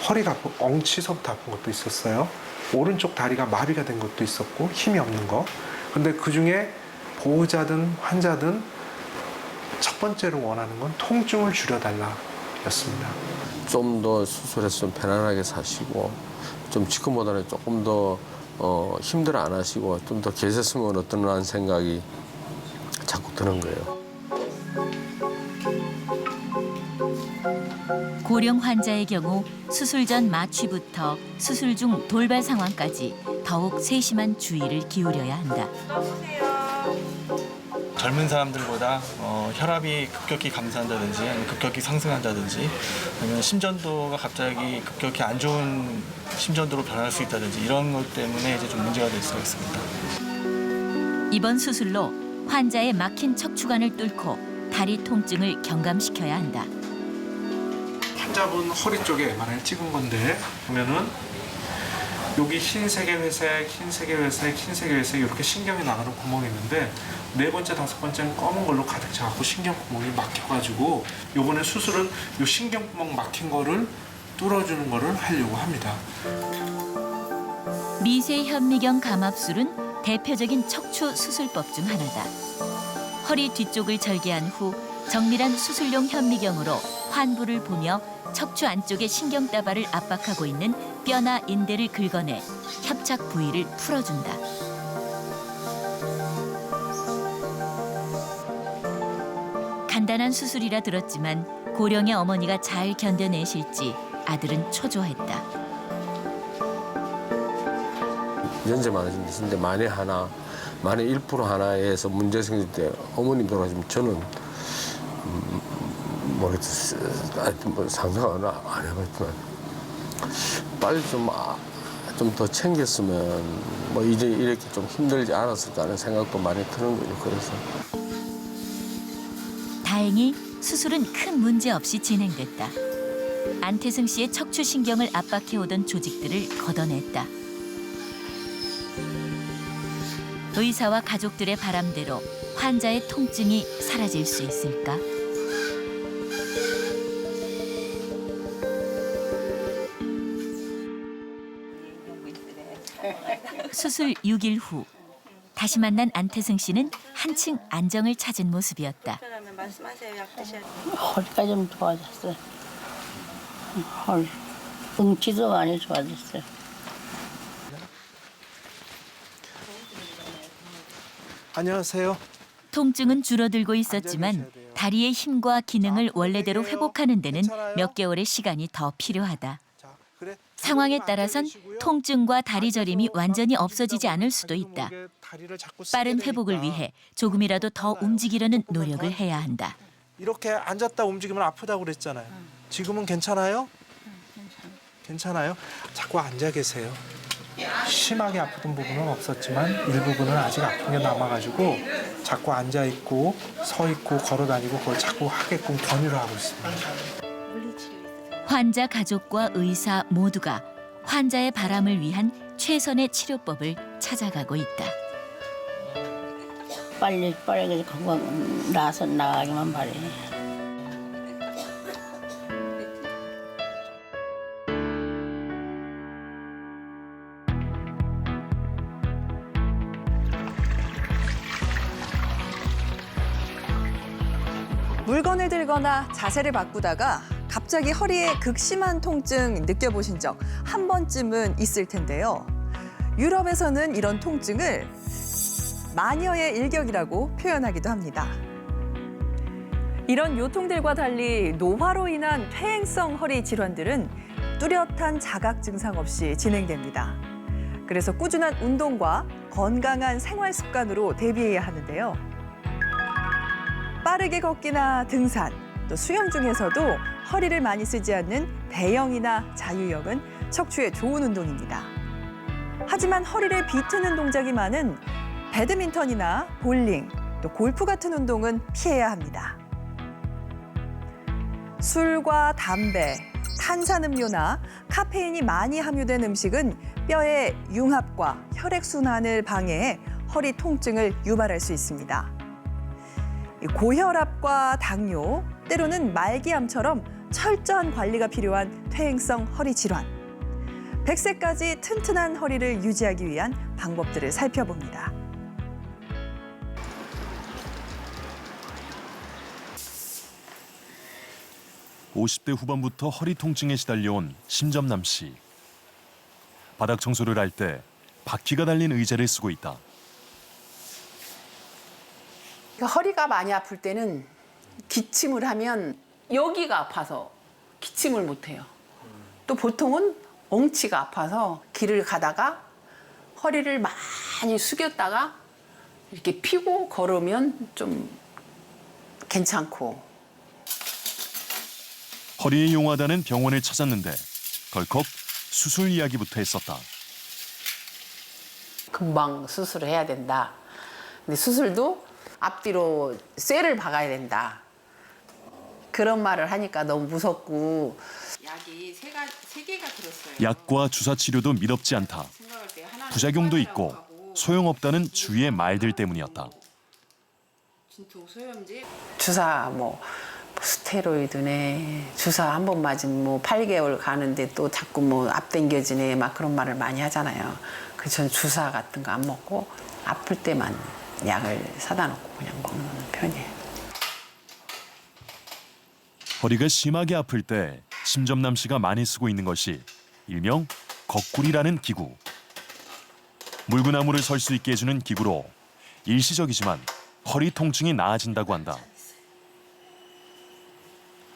허리가 아프고 엉치서부터 아픈 것도 있었어요. 오른쪽 다리가 마비가 된 것도 있었고 힘이 없는 거. 근데 그중에 보호자든 환자든 첫 번째로 원하는 건 통증을 줄여달라였습니다. 좀 더 수술했으면 편안하게 사시고 좀 지금보다는 조금 더 힘들어 안 하시고 좀 더 계셨으면 어떠나 생각이 자꾸 드는 거예요. 고령 환자의 경우 수술 전 마취부터 수술 중 돌발 상황까지 더욱 세심한 주의를 기울여야 한다. 젊은 사람들보다 혈압이 급격히 감소한다든지 아니면 급격히 상승한다든지 아니면 심전도가 갑자기 급격히 안 좋은 심전도로 변할 수 있다든지 이런 것 때문에 이제 좀 문제가 될 수가 있습니다. 이번 수술로 환자의 막힌 척추관을 뚫고 다리 통증을 경감시켜야 한다. 환자분 허리 쪽에 MRI를 찍은 건데 보면은 여기 흰색의 회색, 흰색의 회색, 흰색의 회색 이렇게 신경이 나가는 구멍이 있는데 네 번째, 다섯 번째는 검은 걸로 가득 차고 신경 구멍이 막혀가지고 요번에 수술은 요 신경 구멍 막힌 거를 뚫어주는 거를 하려고 합니다. 미세 현미경 감압술은 대표적인 척추 수술법 중 하나다. 허리 뒤쪽을 절개한 후 정밀한 수술용 현미경으로 환부를 보며 척추 안쪽의 신경다발을 압박하고 있는 뼈나 인대를 긁어내 협착 부위를 풀어준다. 간단한 수술이라 들었지만 고령의 어머니가 잘 견뎌내실지 아들은 초조했다. 연세 많으신데 만에 1% 하나에서 문제 생길 때 어머님 돌아가시면 저는 뭐 상상은 안 해봤지만 빨리 좀 더 챙겼으면 뭐 이제 이렇게 좀 힘들지 않았을까 하는 생각도 많이 드는 거죠. 그래서 다행히 수술은 큰 문제 없이 진행됐다. 안태승 씨의 척추신경을 압박해오던 조직들을 걷어냈다. 의사와 가족들의 바람대로 환자의 통증이 사라질 수 있을까? 수술 6일 후 다시 만난 안태승 씨는 한층 안정을 찾은 모습이었다. 허리가 좀 좋아졌어요. 허리, 응치도 많이 좋아졌어요. 안녕하세요. 통증은 줄어들고 있었지만 다리의 힘과 기능을 원래대로 회복하는 데는 몇 개월의 시간이 더 필요하다. 상황에 따라선 통증과 다리 저림이 완전히 없어지지 않을 수도 있다. 빠른 회복을 위해 조금이라도 더 움직이려는 노력을 해야 한다. 이렇게 앉았다 움직이면 아프다고 그랬잖아요. 지금은 괜찮아요? 괜찮아요? 자꾸 앉아 계세요. 심하게 아프던 부분은 없었지만 일부분은 아직 아픈 게 남아가지고 자꾸 앉아 있고 서 있고 걸어 다니고 그걸 자꾸 하게끔 권유를 하고 있습니다. 환자 가족과 의사 모두가 환자의 바람을 위한 최선의 치료법을 찾아가고 있다. 빨리 건강 나서 나가기만 바래. 물건을 들거나 자세를 바꾸다가 갑자기 허리에 극심한 통증 느껴보신 적 한 번쯤은 있을 텐데요. 유럽에서는 이런 통증을 마녀의 일격이라고 표현하기도 합니다. 이런 요통들과 달리 노화로 인한 퇴행성 허리 질환들은 뚜렷한 자각 증상 없이 진행됩니다. 그래서 꾸준한 운동과 건강한 생활 습관으로 대비해야 하는데요. 빠르게 걷기나 등산, 또 수영 중에서도 허리를 많이 쓰지 않는 배영이나 자유형은 척추에 좋은 운동입니다. 하지만 허리를 비트는 동작이 많은 배드민턴이나 볼링, 또 골프 같은 운동은 피해야 합니다. 술과 담배, 탄산음료나 카페인이 많이 함유된 음식은 뼈의 융합과 혈액순환을 방해해 허리 통증을 유발할 수 있습니다. 고혈압과 당뇨, 때로는 말기암처럼 철저한 관리가 필요한 퇴행성 허리 질환. 100세까지 튼튼한 허리를 유지하기 위한 방법들을 살펴봅니다. (50대) 후반부터 허리 통증에 시달려온 심점남 씨. 바닥 청소를 할 때 바퀴가 달린 의자를 쓰고 있다. 허리가 많이 아플 때는 기침을 하면 여기가 아파서 기침을 못해요. 또 보통은 엉치가 아파서 길을 가다가 허리를 많이 숙였다가 이렇게 피고 걸으면 좀 괜찮고. 허리에 용하다는 병원을 찾았는데 덜컥 수술 이야기부터 했었다. 금방 수술을 해야 된다. 근데 수술도 앞뒤로 쇠를 박아야 된다. 그런 말을 하니까 너무 무섭고. 약이 세 개가 들었어요. 약과 주사 치료도 미덥지 않다. 부작용도 있고 소용없다는 주위의 말들 때문이었다. 주사 뭐 스테로이드네. 주사 한 번 맞으면 뭐 8개월 가는데 또 자꾸 뭐 앞당겨지네. 막 그런 말을 많이 하잖아요. 그래서 전 주사 같은 거 안 먹고 아플 때만 약을 사다 놓고 그냥 먹는 편이에요. 허리가 심하게 아플 때 심점남 씨가 많이 쓰고 있는 것이 일명 거꾸리라는 기구. 물구나무를 설 수 있게 해주는 기구로 일시적이지만 허리 통증이 나아진다고 한다.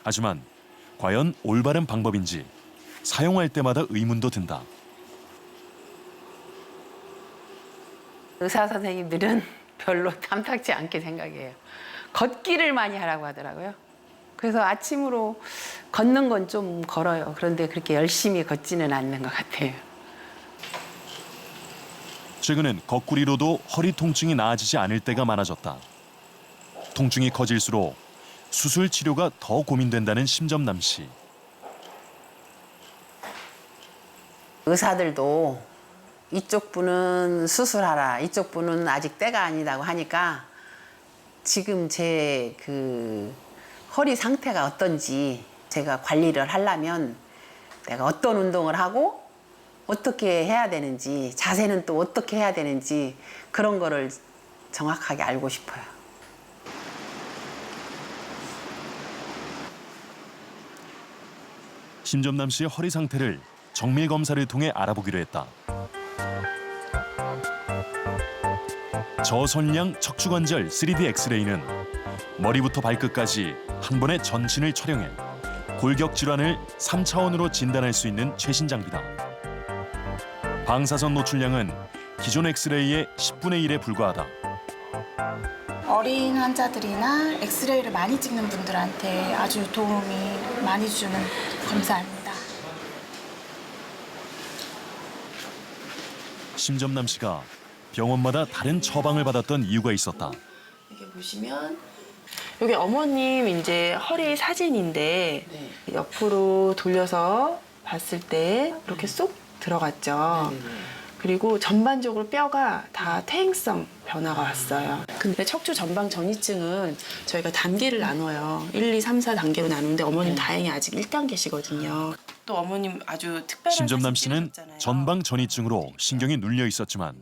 하지만 과연 올바른 방법인지 사용할 때마다 의문도 든다. 의사 선생님들은 별로 탐탁지 않게 생각해요. 걷기를 많이 하라고 하더라고요. 그래서 아침으로 걷는 건 좀 걸어요. 그런데 그렇게 열심히 걷지는 않는 것 같아요. 최근엔 거꾸리로도 허리 통증이 나아지지 않을 때가 많아졌다. 통증이 커질수록 수술 치료가 더 고민된다는 심점남 씨. 의사들도 이쪽 분은 수술하라, 이쪽 분은 아직 때가 아니라고 하니까 지금 제 허리 상태가 어떤지 제가 관리를 하려면 내가 어떤 운동을 하고 어떻게 해야 되는지, 자세는 또 어떻게 해야 되는지 그런 거를 정확하게 알고 싶어요. 심점남 씨의 허리 상태를 정밀 검사를 통해 알아보기로 했다. 저선량 척추관절 3D 엑스레이는 머리부터 발끝까지 한 번에 전신을 촬영해 골격 질환을 3차원으로 진단할 수 있는 최신 장비다. 방사선 노출량은 기존 엑스레이의 10분의 1에 불과하다. 어린 환자들이나 엑스레이를 많이 찍는 분들한테 아주 도움이 많이 주는 검사입니다. 심점남 씨가 병원마다 다른 처방을 받았던 이유가 있었다. 여기 보시면 여기 어머님 이제 허리 사진인데 옆으로 돌려서 봤을 때 이렇게 쏙 들어갔죠. 그리고 전반적으로 뼈가 다 퇴행성 변화가 왔어요. 근데 척추 전방 전이증은 저희가 단계를 나눠요. 1, 2, 3, 4단계로 나누는데 어머님 다행히 아직 1단계시거든요. 또 어머님 아주 특별한 심점남 씨는 전방 전이증으로 신경이 눌려 있었지만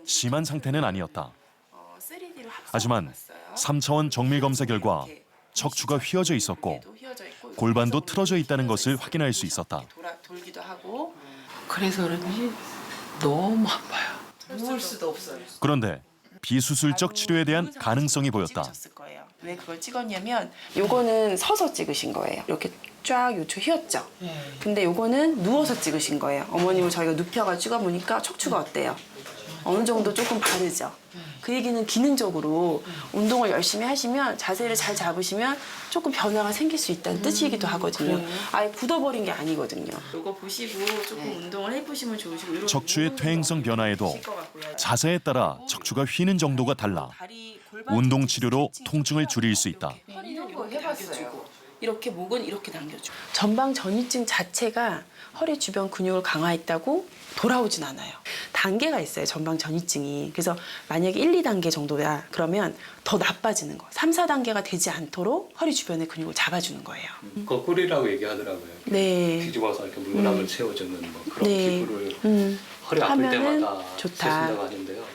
심한 상태는 아니었다. 하지만 3차원 정밀 검사 결과 척추가 휘어져 있었고 골반도 틀어져 있다는 것을 확인할 수 있었다. 돌기도 하고 그래서 그런지 너무 아파요. 누울 수도 없어요. 그런데 비수술적 치료에 대한 가능성이 보였다. 왜 그걸 찍었냐면 요거는 서서 찍으신 거예요. 이렇게 쫙 요추 휘었죠. 근데 요거는 누워서 찍으신 거예요. 어머님을 저희가 눕혀가 찍어보니까 척추가 어때요? 어느 정도 조금 바르죠. 그 얘기는 기능적으로 운동을 열심히 하시면 자세를 잘 잡으시면 조금 변화가 생길 수 있다는 뜻이기도 하거든요. 아예 굳어버린 게 아니거든요. 이거 보시고 조금 운동을 해보시면 좋으시고. 척추의 퇴행성 변화에도 자세에 따라 척추가 휘는 정도가 달라 운동 치료로 통증을 줄일 수 있다. 이런 거 해봤어요. 이렇게 목은 이렇게 당겨주고. 전방 전이증 자체가 허리 주변 근육을 강화했다고 돌아오진 않아요. 단계가 있어요, 전방 전이증이. 그래서 만약에 1, 2단계 정도야 그러면 더 나빠지는 거. 3, 4단계가 되지 않도록 허리 주변의 근육을 잡아주는 거예요. 거꾸리라고 얘기하더라고요. 네. 뒤집어서 이렇게 물구나무를 채워주는 뭐 그런 네. 기구를 허리 아플 때마다 쓰신다고 하는데요.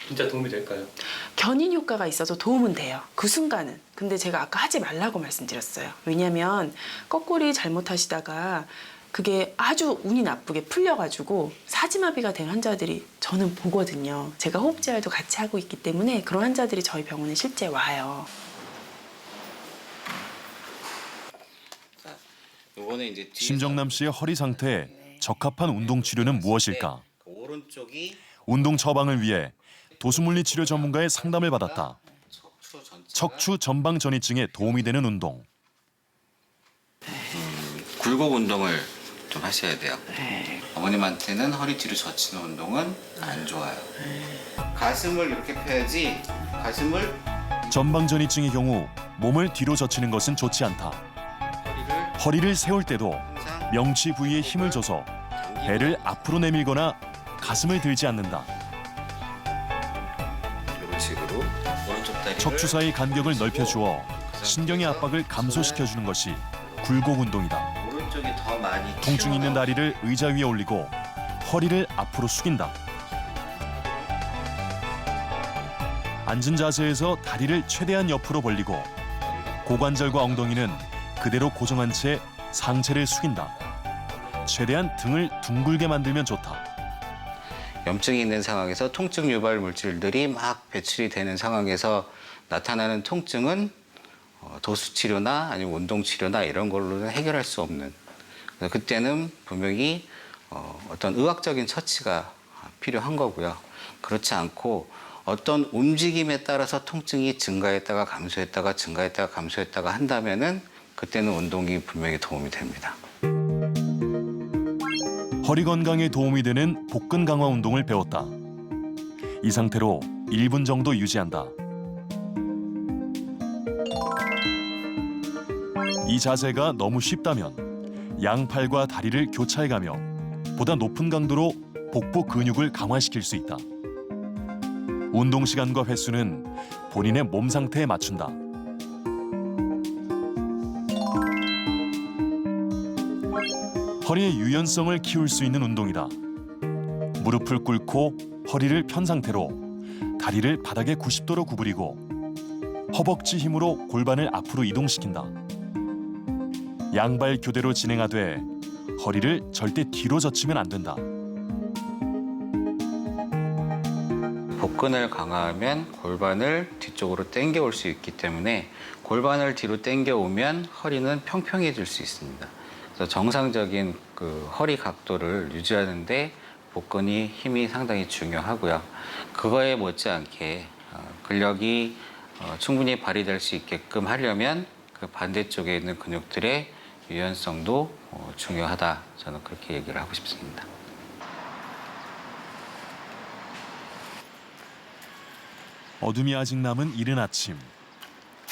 진짜 도움이 될까요? 견인 효과가 있어서 도움은 돼요. 그 순간은. 근데 제가 아까 하지 말라고 말씀드렸어요. 왜냐면 거꾸리 잘못하시다가 그게 아주 운이 나쁘게 풀려가지고 사지마비가 된 환자들이 저는 보거든요. 제가 호흡재활도 같이 하고 있기 때문에 그런 환자들이 저희 병원에 실제 와요. 심정남 씨의 허리 상태에 적합한 운동 치료는 무엇일까? 운동 처방을 위해 도수물리치료 전문가의 상담을 받았다. 척추 전방 전이증에 도움이 되는 운동. 굴곡 운동을 좀 하셔야 돼요. 어머님한테는 허리 뒤로 젖히는 운동은 안 좋아요. 가슴을 이렇게 펴야지. 가슴을 전방 전이증의 경우 몸을 뒤로 젖히는 것은 좋지 않다. 허리를 세울 때도 명치 부위에 힘을 줘서 배를 앞으로 내밀거나 가슴을 들지 않는다. 이런 식으로 오른쪽 다리를 척추 사이 간격을 넓혀주어 신경의 압박을 감소시켜주는 것이 굴곡 운동이다. 오른쪽이 더 많이 통증 있는 다리를 의자 위에 올리고 허리를 앞으로 숙인다. 앉은 자세에서 다리를 최대한 옆으로 벌리고 고관절과 엉덩이는 그대로 고정한 채 상체를 숙인다. 최대한 등을 둥글게 만들면 좋다. 염증이 있는 상황에서 통증 유발 물질들이 막 배출이 되는 상황에서 나타나는 통증은 도수 치료나 아니면 운동 치료나 이런 걸로는 해결할 수 없는. 그래서 그때는 분명히 어떤 의학적인 처치가 필요한 거고요. 그렇지 않고 어떤 움직임에 따라서 통증이 증가했다가 감소했다가 증가했다가 감소했다가 한다면은 그때는 운동이 분명히 도움이 됩니다. 허리 건강에 도움이 되는 복근 강화 운동을 배웠다. 이 상태로 1분 정도 유지한다. 이 자세가 너무 쉽다면 양팔과 다리를 교차해가며 보다 높은 강도로 복부 근육을 강화시킬 수 있다. 운동 시간과 횟수는 본인의 몸 상태에 맞춘다. 허리의 유연성을 키울 수 있는 운동이다. 무릎을 꿇고 허리를 편 상태로 다리를 바닥에 90도로 구부리고 허벅지 힘으로 골반을 앞으로 이동시킨다. 양발 교대로 진행하되 허리를 절대 뒤로 젖히면 안 된다. 복근을 강화하면 골반을 뒤쪽으로 당겨올 수 있기 때문에 골반을 뒤로 당겨오면 허리는 평평해질 수 있습니다. 그래서 정상적인 그 허리 각도를 유지하는데 복근이 힘이 상당히 중요하고요. 그거에 못지않게 근력이 충분히 발휘될 수 있게끔 하려면 그 반대쪽에 있는 근육들의 유연성도 중요하다. 저는 그렇게 얘기를 하고 싶습니다. 어둠이 아직 남은 이른 아침.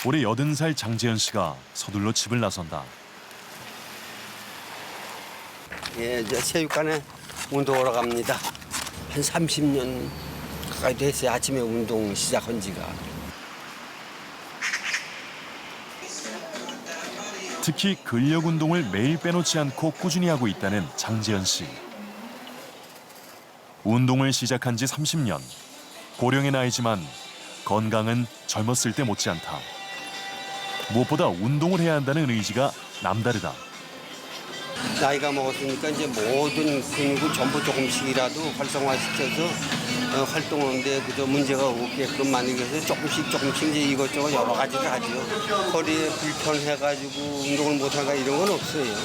올해 80살 장재현 씨가 서둘러 집을 나선다. 예, 이제 체육관에 운동하러 갑니다. 한 30년 가까이 됐어요. 아침에 운동 시작한 지가. 특히 근력 운동을 매일 빼놓지 않고 꾸준히 하고 있다는 장재현 씨. 운동을 시작한 지 30년. 고령의 나이지만 건강은 젊었을 때 못지않다. 무엇보다 운동을 해야 한다는 의지가 남다르다. 나이가 먹었으니까 이제 모든 근육을 전부 조금씩이라도 활성화시켜서 활동하는데 그저 문제가 없게끔 만들기 위해서 조금씩 이제 이것저것 여러 가지를 하죠. 허리에 불편해가지고 운동을 못하가 이런 건 없어요.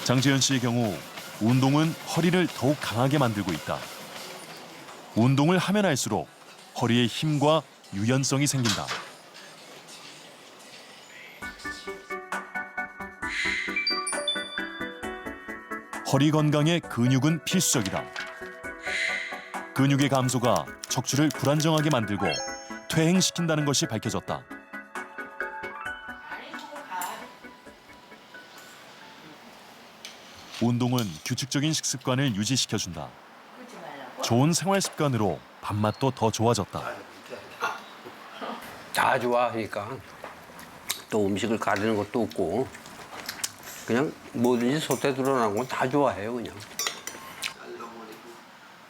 장재현 씨의 경우 운동은 허리를 더욱 강하게 만들고 있다. 운동을 하면 할수록 허리에 힘과 유연성이 생긴다. 허리 건강에 근육은 필수적이다. 근육의 감소가 척추를 불안정하게 만들고 퇴행시킨다는 것이 밝혀졌다. 운동은 규칙적인 식습관을 유지시켜준다. 좋은 생활 습관으로 밥맛도 더 좋아졌다. 다 좋아하니까 또 음식을 가리는 것도 없고 그냥 뭐든지 솥에 드러난 건 다 좋아해요 그냥.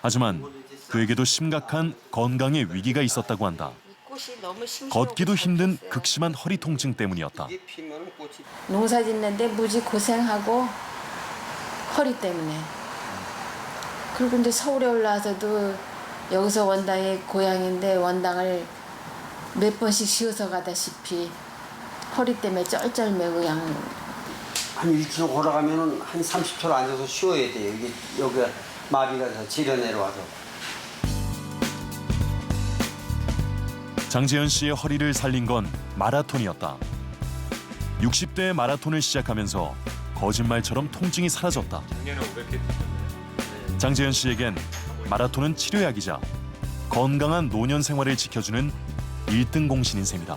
하지만 그에게도 심각한 건강의 위기가 있었다고 한다. 걷기도 힘든 극심한 허리 통증 때문이었다. 농사 짓는데 무지 고생하고 허리 때문에. 그리고 이제 서울에 올라와서도 여기서 원당이 고향인데 원당을 몇 번씩 쉬어서 가다시피 허리 때문에 쩔쩔매고 그냥. 한 1km 걸어가면 한 30초를 앉아서 쉬어야 돼요. 이게 여기가 마비가 돼서 지려 내려와서. 장재현 씨의 허리를 살린 건 마라톤이었다. 60대에 마라톤을 시작하면서 거짓말처럼 통증이 사라졌다. 장재현 씨에겐 마라톤은 치료약이자 건강한 노년 생활을 지켜주는 1등 공신인 셈이다.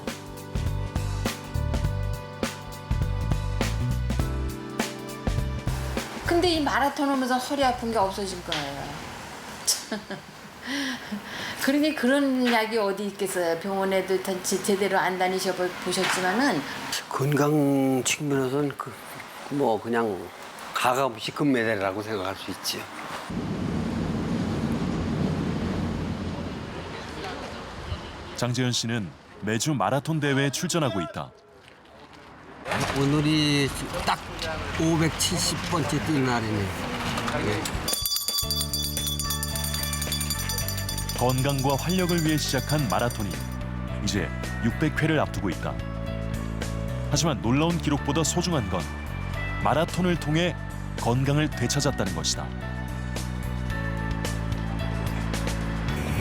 근데 이 마라톤 하면서 허리 아픈 게 없어질 거예요. 그러니 그런 약이 어디 있겠어요. 병원에도 제대로 안 다니셔 보셨지만은 건강 측면에서는 뭐 그냥 가감없이 금메달이라고 생각할 수 있지요. 장재현 씨는 매주 마라톤 대회에 출전하고 있다. 오늘이 딱 570번째 뛴 날이네. 네. 건강과 활력을 위해 시작한 마라톤이 이제 600회를 앞두고 있다. 하지만 놀라운 기록보다 소중한 건 마라톤을 통해 건강을 되찾았다는 것이다.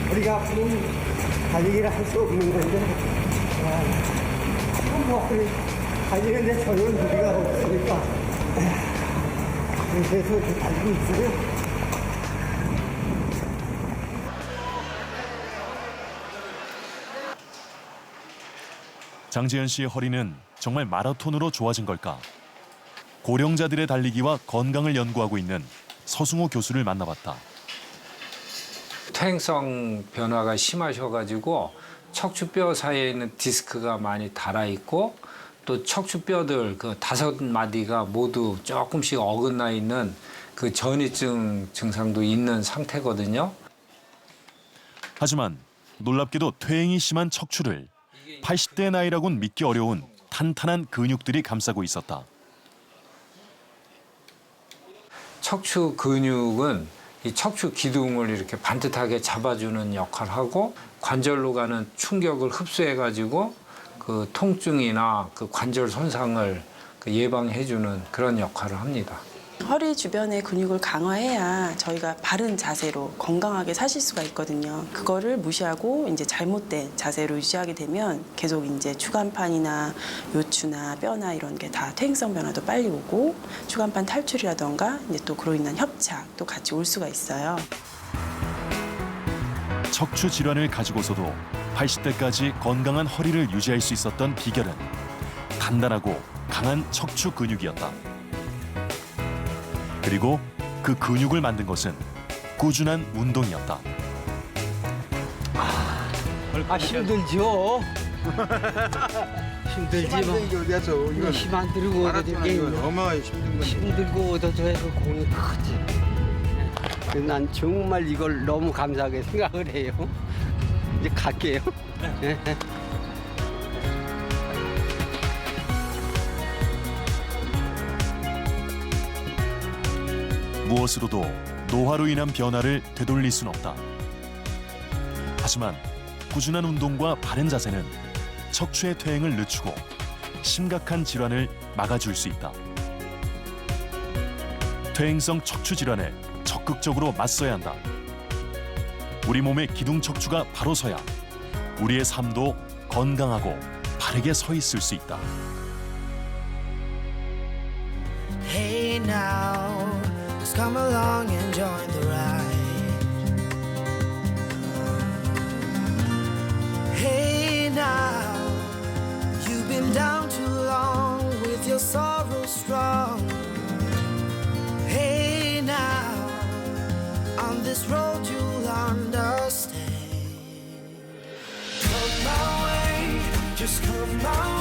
우리가 앞으로는 달리기를 할 수 없는 건데 달리는데 전혀 무리가 없으니까 그래서 이렇게 달리고 있어요. 장재현 씨의 허리는 정말 마라톤으로 좋아진 걸까? 고령자들의 달리기와 건강을 연구하고 있는 서승호 교수를 만나봤다. 퇴행성 변화가 심하셔가지고 척추뼈 사이에 있는 디스크가 많이 닳아있고 또 척추뼈들 그 5마디가 모두 조금씩 어긋나 있는 그 전이증 증상도 있는 상태거든요. 하지만 놀랍게도 퇴행이 심한 척추를 80대 나이라고는 믿기 어려운 탄탄한 근육들이 감싸고 있었다. 척추 근육은 이 척추 기둥을 이렇게 반듯하게 잡아주는 역할을 하고 관절로 가는 충격을 흡수해가지고 그 통증이나 그 관절 손상을 예방해주는 그런 역할을 합니다. 허리 주변의 근육을 강화해야 저희가 바른 자세로 건강하게 사실 수가 있거든요. 그거를 무시하고 이제 잘못된 자세로 유지하게 되면 계속 이제 추간판이나 요추나 뼈나 이런 게 다 퇴행성 변화도 빨리 오고 추간판 탈출이라던가 이제 또 그로 인한 협착도 같이 올 수가 있어요. 척추 질환을 가지고서도 80대까지 건강한 허리를 유지할 수 있었던 비결은 단단하고 강한 척추 근육이었다. 그리고 그 근육을 만든 것은 꾸준한 운동이었다. 힘들죠. 힘들지만 힘 안 들고 얻어진 게 어마어마하게 힘들고 얻어져야 그 공이 크지. 난 정말 이걸 너무 감사하게 생각을 해요. 이제 갈게요. 무엇으로도 노화로 인한 변화를 되돌릴 순 없다. 하지만 꾸준한 운동과 바른 자세는 척추의 퇴행을 늦추고 심각한 질환을 막아줄 수 있다. 퇴행성 척추 질환에 적극적으로 맞서야 한다. 우리 몸의 기둥 척추가 바로 서야 우리의 삶도 건강하고 바르게 서 있을 수 있다. Hey now. Come along and join the ride. Hey now, you've been down too long with your sorrow strong. Hey now, on this road you'll understand. Come my way, just come my way.